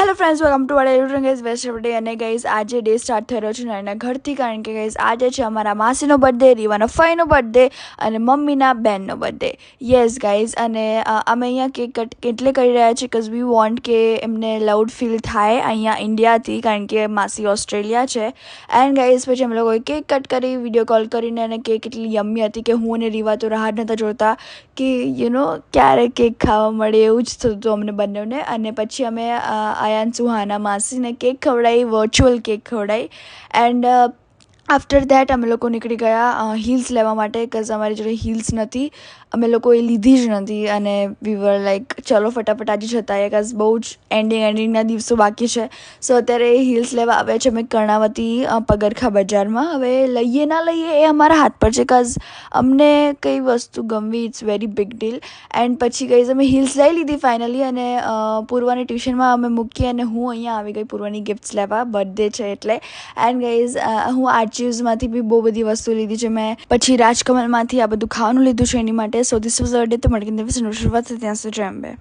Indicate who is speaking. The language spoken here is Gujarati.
Speaker 1: હેલો ફ્રેન્ડ્સ, વેલકમ ટુ વાડા યુટ્યુબ ગાઈઝ વેસ્ટ ડે. અને ગાઈઝ આજે ડે સ્ટાર્ટ થઈ રહ્યો છે નાના ઘરથી, કારણ કે ગાઈઝ આજે છે અમારા માસીનો બર્થડે, રીવાના ફઈનો બર્થડે અને મમ્મીના બેનનો બર્થડે. યસ ગાઈઝ, અને અમે અહીંયા કેક કટ એટલે કરી રહ્યા છીએ બિકોઝ વી વોન્ટ કે એમને લાઉડ ફીલ થાય અહીંયા ઇન્ડિયાથી, કારણ કે માસી ઓસ્ટ્રેલિયા છે. એન્ડ ગાઈઝ પછી અમે લોકોએ કેક કટ કરી, વિડીયો કોલ કરીને, અને કેક એટલી યમ્મી હતી કે હું અને રીવા તો રાહ નહોતા જોતા કે ક્યારે કેક ખાવા મળે, એવું જ થતું હતું અમને બંનેને. અને પછી અમે આયાન સુહાના માસીને કેક ખવડાવી, વર્ચ્યુઅલ કેક ખવડાવી. એન્ડ આફ્ટર દેટ અમે લોકો નીકળી ગયા હીલ્સ લેવા માટે, બિકોઝ અમારી જોડે હીલ્સ નથી, અમે લોકોએ લીધી જ નથી. અને વી વર લાઈક ચલો ફટાફટ આજે જતા આવ્યા, બિકોઝ બહુ જ એન્ડિંગના દિવસો બાકી છે. સો અત્યારે હીલ્સ લેવા આવ્યા છે અમે કર્ણાવતી પગરખા બજારમાં. હવે લઈએ ના લઈએ એ અમારા હાથ પર છે, બિકોઝ અમને કઈ વસ્તુ ગમવી it's very big deal. And પછી ગઈ અમે હીલ્સ લઈ લીધી ફાઇનલી, અને પૂર્વાને ટ્યુશનમાં અમે મૂકી અને હું અહીંયા આવી ગઈ પૂર્વાની ગિફ્ટ્સ લેવા, બર્થડે છે એટલે. એન્ડ ગાઈઝ હું આર્ચીવ્સમાંથી બી બહુ બધી વસ્તુ લીધી છે મેં. પછી રાજકમલમાંથી આ બધું ખાવાનું લીધું છે એની માટે. So this was a day. તો મળીને દિવસ શરૂઆત ત્યાં સુધી એમ બે.